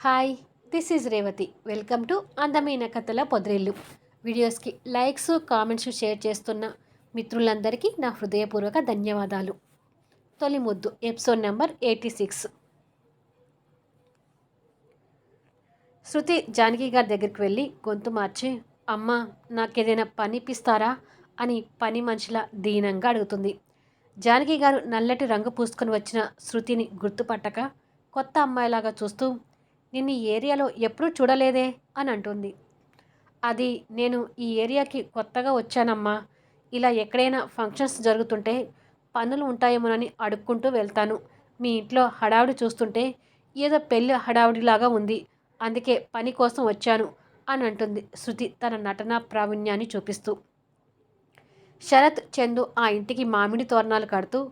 Hi, this is Revathi. Welcome to అందమైన కథల పొదరిల్లు. వీడియోస్కి లైక్స్, కామెంట్స్ షేర్ చేస్తున్న మిత్రులందరికీ నా హృదయపూర్వక ధన్యవాదాలు. తొలి ముద్దు ఎపిసోడ్ నెంబర్ 86. శృతి జానకి గారి దగ్గరికి వెళ్ళి గొంతు మార్చి, అమ్మ నాకేదైనా పని ఇప్పిస్తారా అని పని మనిషిలా దీనంగా అడుగుతుంది. జానకి గారు నల్లటి రంగు పూసుకొని వచ్చిన శృతిని గుర్తుపట్టక కొత్త అమ్మాయిలాగా చూస్తూ, నిన్ను ఈ ఏరియాలో ఎప్పుడూ చూడలేదే అని అంటుంది. అది నేను ఈ ఏరియాకి కొత్తగా వచ్చానమ్మా. ఇలా ఎక్కడైనా ఫంక్షన్స్ జరుగుతుంటే పనులు ఉంటాయేమోనని అడుక్కుంటూ వెళ్తాను. మీ ఇంట్లో హడావుడి చూస్తుంటే ఏదో పెళ్ళి హడావుడిలాగా ఉంది. అందుకే పని కోసం వచ్చాను అని అంటుంది శృతి తన నటనా ప్రావీణ్యాన్ని చూపిస్తూ. శరత్, చందు ఆ ఇంటికి మామిడి తోరణాలు కడుతూ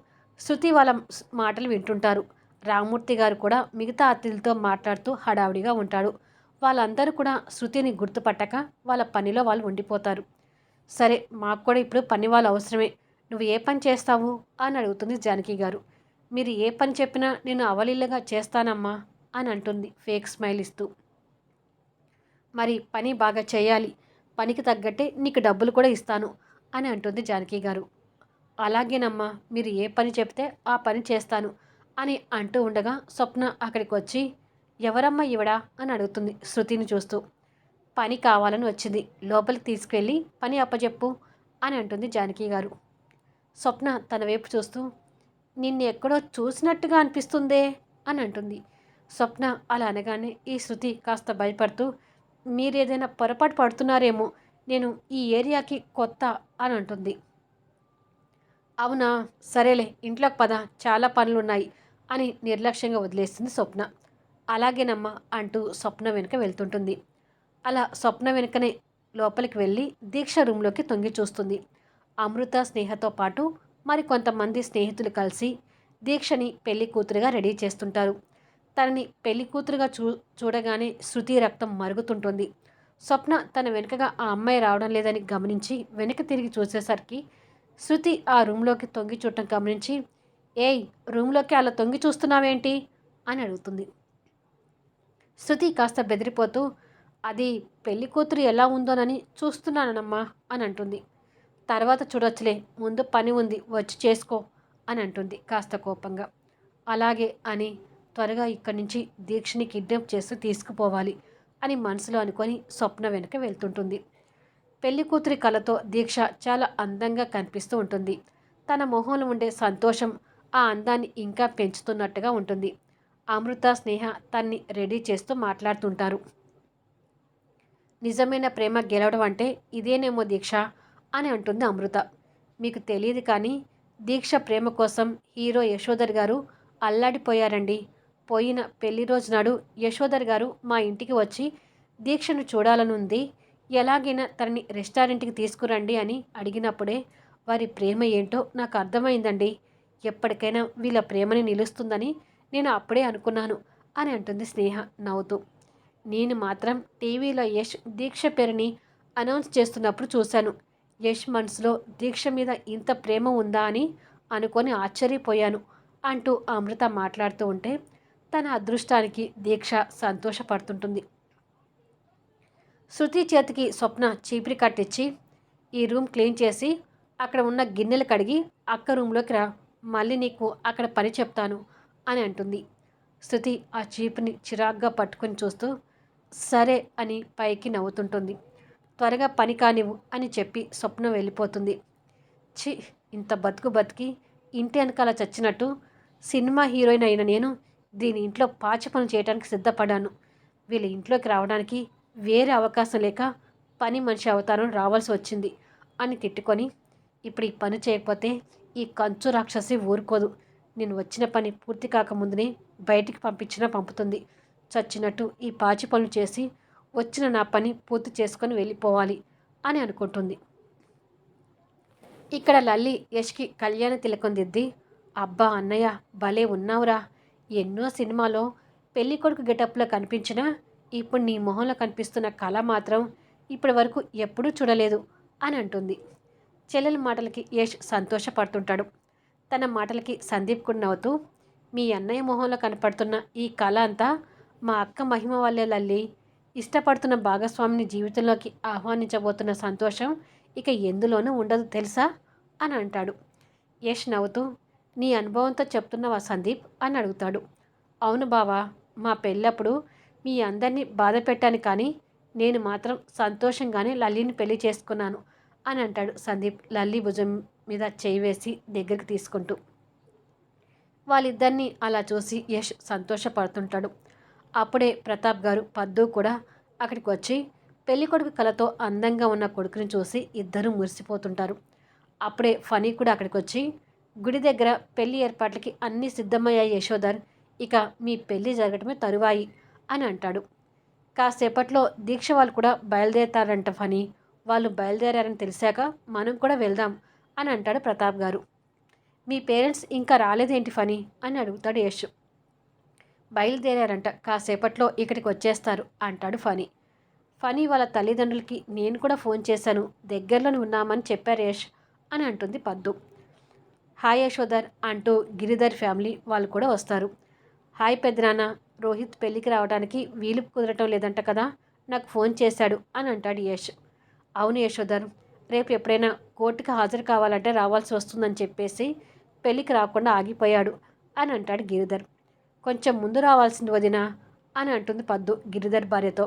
శృతి వాళ్ళ మాటలు వింటుంటారు. రామూర్తి గారు కూడా మిగతా అతిథులతో మాట్లాడుతూ హడావుడిగా ఉంటాడు. వాళ్ళందరూ కూడా శృతిని గుర్తుపట్టక వాళ్ళ పనిలో వాళ్ళు ఉండిపోతారు. సరే, మాకు కూడా ఇప్పుడు పని వాళ్ళు అవసరమే. నువ్వు ఏ పని చేస్తావు అని అడుగుతుంది జానకి గారు. మీరు ఏ పని చెప్పినా నేను అవలీలగా చేస్తానమ్మా అని అంటుంది ఫేక్ స్మైల్ ఇస్తూ. మరి పని బాగా చేయాలి, పనికి తగ్గట్టే నీకు డబ్బులు కూడా ఇస్తాను అని అంటుంది జానకి గారు. అలాగేనమ్మా, మీరు ఏ పని చెప్తే ఆ పని చేస్తాను అని అంటూ ఉండగా స్వప్న అక్కడికి వచ్చి, ఎవరమ్మా ఈవిడా అని అడుగుతుంది శృతిని చూస్తూ. పని కావాలని వచ్చింది, లోపలికి తీసుకెళ్ళి పని అప్పచెప్పు అని అంటుంది జానకి గారు. స్వప్న తన వైపు చూస్తూ, నిన్ను ఎక్కడో చూసినట్టుగా అనిపిస్తుందే అని అంటుంది. స్వప్న అలా అనగానే ఈ శృతి కాస్త భయపడుతూ, మీరేదైనా పొరపాటు పడుతున్నారేమో, నేను ఈ ఏరియాకి కొత్త అని అంటుంది. అవునా, సరేలే, ఇంట్లోకి పద, చాలా పనులున్నాయి అని నిర్లక్ష్యంగా వదిలేస్తుంది స్వప్న. అలాగేనమ్మా అంటూ స్వప్న వెనుక వెళ్తుంటుంది. అలా స్వప్న వెనుకనే లోపలికి వెళ్ళి దీక్ష రూమ్లోకి తొంగి చూస్తుంది. అమృత, స్నేహతో పాటు మరికొంతమంది స్నేహితులు కలిసి దీక్షని పెళ్లి కూతురుగా రెడీ చేస్తుంటారు. తనని పెళ్లి కూతురుగా చూడగానే శృతి రక్తం మరుగుతుంటుంది. స్వప్న తన వెనుకగా ఆ అమ్మాయి రావడం లేదని గమనించి వెనక్కి తిరిగి చూసేసరికి శృతి ఆ రూమ్లోకి తొంగి చూడటం గమనించి, ఏయ్, రూమ్లోకి అలా తొంగి చూస్తున్నావేంటి అని అడుగుతుంది. శృతి కాస్త బెదిరిపోతూ, అది పెళ్లి కూతురు ఎలా ఉందోనని చూస్తున్నానమ్మా అని అంటుంది. తర్వాత చూడొచ్చులే, ముందు పని ఉంది, వచ్చి చేసుకో అని అంటుంది కాస్త కోపంగా. అలాగే అని త్వరగా ఇక్కడి నుంచి దీక్షని కిడ్నాప్ చేసి తీసుకుపోవాలి అని మనసులో అనుకొని స్వప్న వెనుక వెళ్తుంటుంది. పెళ్లి కూతురి కళతో దీక్ష చాలా అందంగా కనిపిస్తూ ఉంటుంది. తన మొహంలో ఉండే సంతోషం ఆ అందాన్ని ఇంకా పెంచుతున్నట్టుగా ఉంటుంది. అమృత, స్నేహ తన్ని రెడీ చేస్తూ మాట్లాడుతుంటారు. నిజమైన ప్రేమ గెలవడం అంటే ఇదేనేమో దీక్ష అని అంటుంది అమృత. మీకు తెలియదు కానీ దీక్ష ప్రేమ కోసం హీరో యశోధర్ గారు అల్లాడిపోయారండి. పోయిన పెళ్లి రోజు నాడు యశోధర్ గారు మా ఇంటికి వచ్చి దీక్షను చూడాలనుంది, ఎలాగైనా తనని రెస్టారెంట్కి తీసుకురండి అని అడిగినప్పుడే వారి ప్రేమ ఏంటో నాకు అర్థమైందండి. ఎప్పటికైనా వీళ్ళ ప్రేమని నిలుస్తుందని నేను అప్పుడే అనుకున్నాను అని అంటుంది స్నేహ నవ్వుతూ. నేను మాత్రం టీవీలో యష్ దీక్ష పేరుని అనౌన్స్ చేస్తున్నప్పుడు చూశాను. యష్ మనసులో దీక్ష మీద ఇంత ప్రేమ ఉందా అని అనుకొని ఆశ్చర్యపోయాను అంటూ అమృత మాట్లాడుతూ ఉంటే తన అదృష్టానికి దీక్ష సంతోషపడుతుంటుంది. శృతి చేతికి స్వప్న చీపిరి కట్టించి, ఈ రూమ్ క్లీన్ చేసి అక్కడ ఉన్న గిన్నెలు కడిగి అక్క రూమ్లోకి రా, మళ్ళీ నీకు అక్కడ పని చెప్తాను అని అంటుంది. శృతి ఆ చీపుని చిరాగ్గా పట్టుకొని చూస్తూ సరే అని పైకి నవ్వుతుంటుంది. త్వరగా పని కానివ్వు అని చెప్పి స్వప్న వెళ్ళిపోతుంది. ఛీ, ఇంత బతుకు బతికి ఇంటి వెనకాల చచ్చినట్టు సినిమా హీరోయిన్ అయిన నేను దీని ఇంట్లో పాచి పనులు చేయడానికి సిద్ధపడ్డాను. వీళ్ళ ఇంట్లోకి రావడానికి వేరే అవకాశం లేక పని మనిషి అవతారం రావాల్సి వచ్చింది అని తిట్టుకొని, ఇప్పుడు ఈ పని చేయకపోతే ఈ కంచు రాక్షసి ఊరుకోదు. నేను వచ్చిన పని పూర్తి కాకముందునే బయటికి పంపించినా పంపుతుంది. చచ్చినట్టు ఈ పాచి పనులు చేసి వచ్చిన నా పని పూర్తి చేసుకొని వెళ్ళిపోవాలి అని అనుకుంటుంది. ఇక్కడ లల్లి యష్కి కళ్యాణ తిలకం దిద్ది, అబ్బా అన్నయ్య, భలే ఉన్నావురా, ఎన్నో సినిమాలో పెళ్లి కొడుకు గెటప్లో కనిపించినా ఇప్పుడు నీ మొహంలో కనిపిస్తున్న కళ మాత్రం ఇప్పటి వరకు ఎప్పుడూ చూడలేదు అని అంటుంది. చెల్లెల మాటలకి యష్ సంతోషపడుతుంటాడు. తన మాటలకి సందీప్ కూడా నవ్వుతూ, మీ అన్నయ్య మొహంలో కనపడుతున్న ఈ కళ అంతా మా అక్క మహిమ వల్లే లల్లి ఇష్టపడుతున్న భాగస్వామిని జీవితంలోకి ఆహ్వానించబోతున్న సంతోషం ఇక ఎందులోనూ ఉండదు తెలుసా అని అంటాడు. యష్ నవ్వుతూ, నీ అనుభవంతో చెప్తున్నావా సందీప్ అని అడుగుతాడు. అవును బావా, మా పెళ్ళప్పుడు మీ అందరినీ బాధ పెట్టాను, కానీ నేను మాత్రం సంతోషంగానే లల్లిని పెళ్లి చేసుకున్నాను అని అంటాడు సందీప్ లల్లి భుజం మీద చేయి వేసి దగ్గరికి తీసుకుంటూ. వాళ్ళిద్దరినీ అలా చూసి యష్ సంతోషపడుతుంటాడు. అప్పుడే ప్రతాప్ గారు పద్దు కూడా అక్కడికి వచ్చి పెళ్ళికొడుకు కళతో అందంగా ఉన్న కొడుకుని చూసి ఇద్దరూ మురిసిపోతుంటారు. అప్పుడే ఫనీ కూడా అక్కడికి వచ్చి, గుడి దగ్గర పెళ్లి ఏర్పాట్లకి అన్నీ సిద్ధమయ్యాయి యశోధర్, ఇక మీ పెళ్ళి జరగటమే తరువాయి అని అంటాడు. కాసేపట్లో దీక్ష వాళ్ళు కూడా బయలుదేరతారంట ఫనీ, వాళ్ళు బయలుదేరారని తెలిసాక మనం కూడా వెళ్దాం అని అంటాడు ప్రతాప్ గారు. మీ పేరెంట్స్ ఇంకా రాలేదేంటి ఫనీ అని అడుగుతాడు యశ్. బయలుదేరారంట, కాసేపట్లో ఇక్కడికి వచ్చేస్తారు అంటాడు ఫనీ. ఫనీ వాళ్ళ తల్లిదండ్రులకి నేను కూడా ఫోన్ చేశాను, దగ్గరలోనే ఉన్నామని చెప్పారు యశ్ అని అంటుంది పద్దు. హాయ్ యశోధర్ అంటూ గిరిధర్ ఫ్యామిలీ వాళ్ళు కూడా వస్తారు. హాయ్ పెద్దనాన్న, రోహిత్ పెళ్ళికి రావడానికి వీలు కుదరటం లేదంట కదా, నాకు ఫోన్ చేశాడు అని అంటాడు యశ్. అవును యశోధర్, రేపు ఎప్పుడైనా కోర్టుకి హాజరు కావాలంటే రావాల్సి వస్తుందని చెప్పేసి పెళ్ళికి రాకుండా ఆగిపోయాడు అని అంటాడు గిరిధర్. కొంచెం ముందు రావాల్సింది వదినా అని అంటుంది పద్దు గిరిధర్ భార్యతో.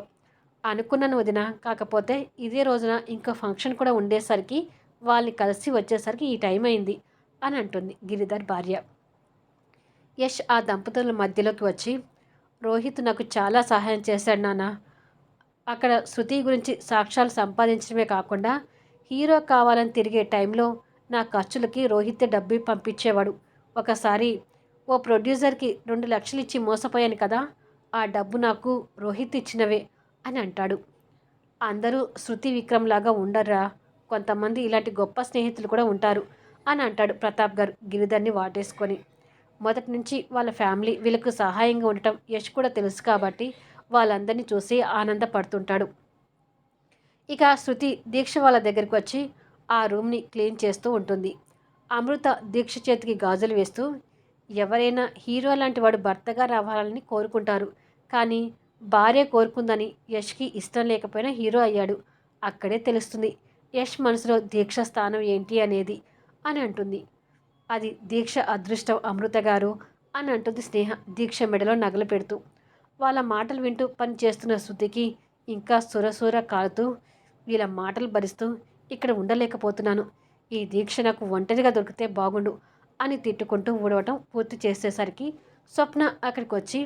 అనుకున్నాను వదిన, కాకపోతే ఇదే రోజున ఇంకో ఫంక్షన్ కూడా ఉండేసరికి వాళ్ళని కలిసి వచ్చేసరికి ఈ టైం అయింది అని అంటుంది గిరిధర్ భార్య. యష్ ఆ దంపతుల మధ్యలోకి వచ్చి, రోహిత్ నాకు చాలా సహాయం చేశాడు నాన్న. అక్కడ శృతి గురించి సాక్ష్యాలు సంపాదించడమే కాకుండా హీరో కావాలని తిరిగే టైంలో నా ఖర్చులకి రోహిత్ డబ్బు పంపించేవాడు. ఒకసారి ఓ ప్రొడ్యూసర్కి 2 లక్షలు ఇచ్చి మోసపోయాను కదా, ఆ డబ్బు నాకు రోహిత్ ఇచ్చినవే అని అంటాడు. అందరూ శృతి విక్రమ్ లాగా ఉండర్రా, కొంతమంది ఇలాంటి గొప్ప స్నేహితులు కూడా ఉంటారు అని అంటాడు ప్రతాప్ గారు గిరిధర్ని వాటేసుకొని. మొదటి నుంచి వాళ్ళ ఫ్యామిలీ వీళ్ళకు సహాయంగా ఉండటం యష్ కూడా తెలుసు కాబట్టి వాళ్ళందరినీ చూసి ఆనందపడుతుంటాడు. ఇక శృతి దీక్ష వాళ్ళ దగ్గరికి వచ్చి ఆ రూమ్ని క్లీన్ చేస్తూ ఉంటుంది. అమృత దీక్ష చేతికి గాజులు వేస్తూ, ఎవరైనా హీరో లాంటి వాడు భర్తగా రావాలని కోరుకుంటారు, కానీ భార్య కోరుకుందని యష్కి ఇష్టం లేకపోయినా హీరో అయ్యాడు. అక్కడే తెలుస్తుంది యష్ మనసులో దీక్ష స్థానం ఏంటి అనేది అని అంటుంది. అది దీక్ష అదృష్టం అమృత గారు అని అంటుంది స్నేహ దీక్ష మెడలో నగలు పెడుతూ. వాళ్ళ మాటలు వింటూ పని చేస్తున్న శృతికి ఇంకా సురసూర కాలుతూ, వీళ్ళ మాటలు భరిస్తూ ఇక్కడ ఉండలేకపోతున్నాను, ఈ దీక్ష నాకు ఒంటరిగా దొరికితే బాగుండు అని తిట్టుకుంటూ ఊడవటం పూర్తి చేసేసరికి స్వప్న అక్కడికి వచ్చి,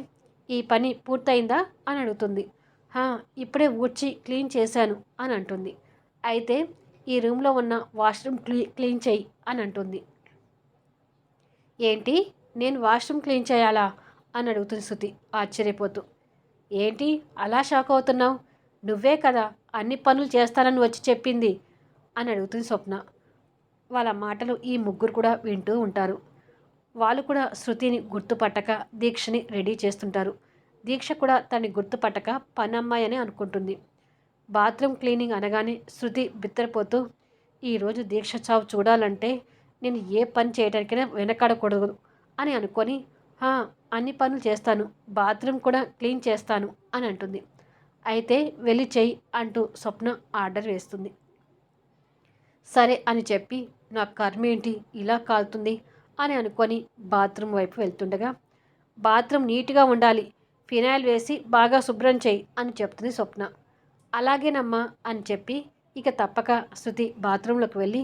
ఈ పని పూర్తయిందా అని అడుగుతుంది. ఇప్పుడే ఊడ్చి క్లీన్ చేశాను అని అంటుంది. అయితే ఈ రూమ్లో ఉన్న వాష్రూమ్ క్లీన్ చేయి అని అంటుంది. ఏంటి, నేను వాష్రూమ్ క్లీన్ చేయాలా అని అడుగుతుంది శృతి ఆశ్చర్యపోతూ. ఏంటి అలా షాక్ అవుతున్నావు, నువ్వే కదా అన్ని పనులు చేస్తానని వచ్చి చెప్పింది అని అడుగుతుంది స్వప్న. వాళ్ళ మాటలు ఈ ముగ్గురు కూడా వింటూ ఉంటారు. వాళ్ళు కూడా శృతిని గుర్తుపట్టక దీక్షని రెడీ చేస్తుంటారు. దీక్ష కూడా తనని గుర్తుపట్టక పనమ్మాయి అని అనుకుంటుంది. బాత్రూమ్ క్లీనింగ్ అనగానే శృతి బిత్తరపోతూ, ఈరోజు దీక్ష చావు చూడాలంటే నేను ఏ పని చేయడానికైనా వెనకాడకూడదు అని అనుకొని, అన్ని పనులు చేస్తాను, బాత్రూమ్ కూడా క్లీన్ చేస్తాను అని అంటుంది. అయితే వెళ్ళి చెయ్యి అంటూ స్వప్న ఆర్డర్ వేస్తుంది. సరే అని చెప్పి, నా కర్మేంటి ఇలా కాలుతుంది అని అనుకొని బాత్రూమ్ వైపు వెళ్తుండగా, బాత్రూమ్ నీట్గా ఉండాలి, ఫినాయిల్ వేసి బాగా శుభ్రం చేయి అని చెప్తుంది స్వప్న. అలాగేనమ్మా అని చెప్పి ఇక తప్పక శృతి బాత్రూంలోకి వెళ్ళి,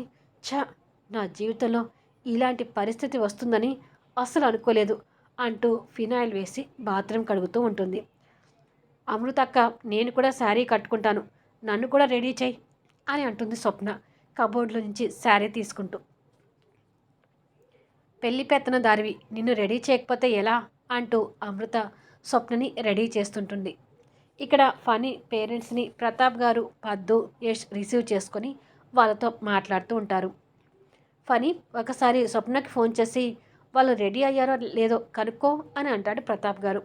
నా జీవితంలో ఇలాంటి పరిస్థితి వస్తుందని అస్సలు అనుకోలేదు అంటూ ఫినాయిల్ వేసి బాత్రూమ్ కడుగుతూ ఉంటుంది. అమృతక్క, నేను కూడా శారీ కట్టుకుంటాను, నన్ను కూడా రెడీ చేయి అని అంటుంది స్వప్న కబోర్డ్లో నుంచి శారీ తీసుకుంటూ. పెళ్లి పెత్తన దారివి, నిన్ను రెడీ చేయకపోతే ఎలా అంటూ అమృత స్వప్నని రెడీ చేస్తుంటుంది. ఇక్కడ ఫనీ పేరెంట్స్ని ప్రతాప్ గారు పద్దు యష్ రిసీవ్ చేసుకొని వాళ్ళతో మాట్లాడుతూ ఉంటారు. ఫనీ ఒకసారి స్వప్నకి ఫోన్ చేసి వాళ్ళు రెడీ అయ్యారో లేదో కనుక్కో అని అంటాడు ప్రతాప్ గారు.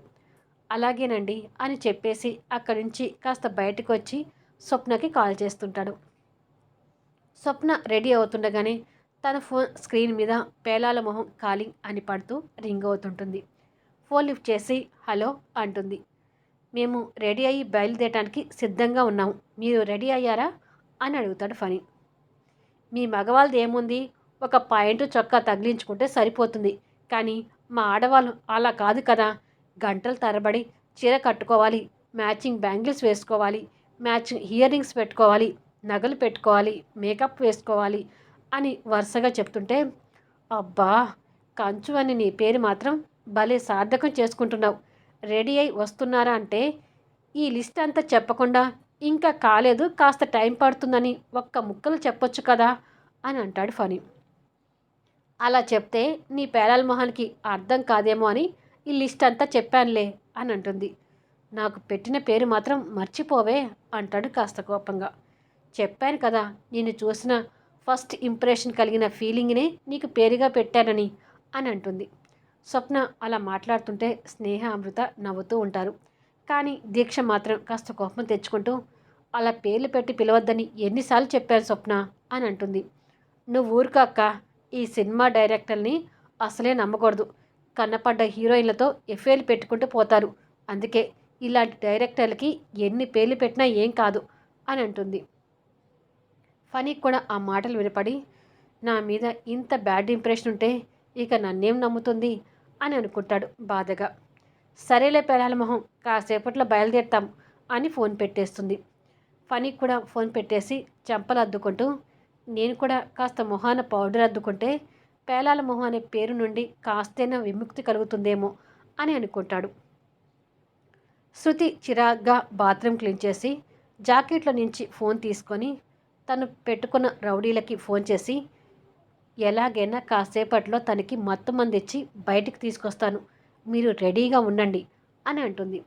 అలాగేనండి అని చెప్పేసి అక్కడి నుంచి కాస్త బయటకు వచ్చి స్వప్నకి కాల్ చేస్తుంటాడు. స్వప్న రెడీ అవుతుండగానే తన ఫోన్ స్క్రీన్ మీద పేలాల మొహం కాలింగ్ అని పడుతూ రింగ్ అవుతుంటుంది. ఫోన్ లిఫ్ట్ చేసి హలో అంటుంది. మేము రెడీ అయ్యి బయలుదేరడానికి సిద్ధంగా ఉన్నాము, మీరు రెడీ అయ్యారా అని అడుగుతాడు ఫణి. మీ మగవాళ్ళది ఏముంది, ఒక పాయింట్ చొక్కా తగిలించుకుంటే సరిపోతుంది, కానీ మా ఆడవాళ్ళు అలా కాదు కదా, గంటల తరబడి చీర కట్టుకోవాలి, మ్యాచింగ్ బ్యాంగిల్స్ వేసుకోవాలి, మ్యాచింగ్ ఇయర్ రింగ్స్ పెట్టుకోవాలి, నగలు పెట్టుకోవాలి, మేకప్ వేసుకోవాలి అని వరుసగా చెప్తుంటే, అబ్బా కంచు అని నీ పేరు మాత్రం భలే సార్థకం చేసుకుంటున్నావు, రెడీ అయి వస్తున్నారా అంటే ఈ లిస్ట్ అంతా చెప్పకుండా ఇంకా కాలేదు, కాస్త టైం పడుతుందని ఒక్క ముక్కలు చెప్పొచ్చు కదా అని అంటాడు ఫణి. అలా చెప్తే నీ పేరాల మొహానికి అర్థం కాదేమో అని ఈ లిస్ట్ అంతా చెప్పానులే అని అంటుంది. నాకు పెట్టిన పేరు మాత్రం మర్చిపోవే అంటాడు కాస్త కోపంగా. చెప్పాను కదా, నిన్ను చూసిన ఫస్ట్ ఇంప్రెషన్ కలిగిన ఫీలింగ్నే నీకు పేరుగా పెట్టానని అని అంటుంది. స్వప్న అలా మాట్లాడుతుంటే స్నేహ అమృత నవ్వుతూ ఉంటారు. కానీ దీక్ష మాత్రం కాస్త కోపం తెచ్చుకుంటూ, అలా పేర్లు పెట్టి పిలవద్దని ఎన్నిసార్లు చెప్పాను స్వప్న అని అంటుంది. నువ్వు ఊరుకక్క, ఈ సినిమా డైరెక్టర్ని అసలే నమ్మకూడదు, కన్నపడ్డ హీరోయిన్లతో ఎఫ్ఐఆర్లు పెట్టుకుంటూ పోతారు, అందుకే ఇలాంటి డైరెక్టర్లకి ఎన్ని పేర్లు పెట్టినా ఏం కాదు అని అంటుంది. ఫనీకి కూడా ఆ మాటలు వినపడి, నా మీద ఇంత బ్యాడ్ ఇంప్రెషన్ ఉంటే ఇక నన్నేం నమ్ముతుంది అని అనుకుంటాడు బాధగా. సరేలే పేరాల మొహం, కాసేపట్లో బయలుదేరుతాం అని ఫోన్ పెట్టేస్తుంది. ఫనీకి కూడా ఫోన్ పెట్టేసి చెంపలు అద్దుకుంటూ, నేను కూడా కాస్త మొహాన పౌడర్ అద్దుకుంటే పేలాల మొహం అనే పేరు నుండి కాస్తైనా విముక్తి కలుగుతుందేమో అని అనుకుంటాడు. శృతి చిరాగ్గా బాత్రూమ్ క్లీన్ చేసి జాకెట్లో నుంచి ఫోన్ తీసుకొని తను పెట్టుకున్న రౌడీలకి ఫోన్ చేసి, ఎలాగైనా కాసేపట్లో తనకి మత్తు మందిచ్చి బయటికి తీసుకొస్తాను, మీరు రెడీగా ఉండండి అని అంటుంది.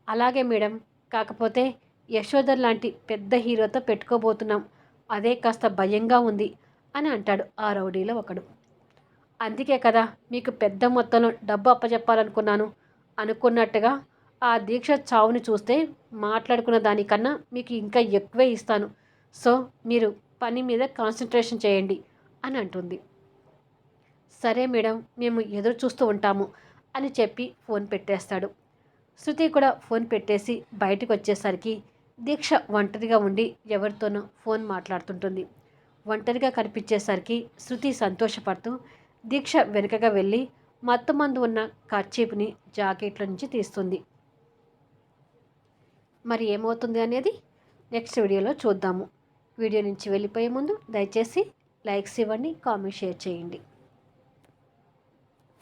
అలాగే మేడం, కాకపోతే యశోధర్ లాంటి పెద్ద హీరోతో పెట్టుకోబోతున్నాం, అదే కాస్త భయంగా ఉంది అని అంటాడు ఆ రౌడీలో ఒకడు. అందుకే కదా మీకు పెద్ద మొత్తంలో డబ్బు అప్పచెప్పాలనుకున్నాను, అనుకున్నట్టుగా ఆ దీక్ష చావుని చూస్తే మాట్లాడుకున్న దానికన్నా మీకు ఇంకా ఎక్కువే ఇస్తాను, సో మీరు పని మీద కాన్సన్ట్రేషన్ చేయండి అని అంటుంది. సరే మేడం, మేము ఎదురు చూస్తూ ఉంటాము అని చెప్పి ఫోన్ పెట్టేస్తాడు. శృతి కూడా ఫోన్ పెట్టేసి బయటకు వచ్చేసరికి దీక్ష ఒంటరిగా ఉండి ఎవరితోనో ఫోన్ మాట్లాడుతుంటుంది. ఒంటరిగా కనిపించేసరికి శృతి సంతోషపడుతూ దీక్ష వెనుకగా వెళ్ళి మత్తుమందు ఉన్న కర్చీప్ని జాకెట్లో నుంచి తీస్తుంది. మరి ఏమవుతుంది అనేది నెక్స్ట్ వీడియోలో చూద్దాము. వీడియో నుంచి వెళ్ళిపోయే ముందు దయచేసి లైక్స్ ఇవ్వండి, కామెంట్ షేర్ చేయండి.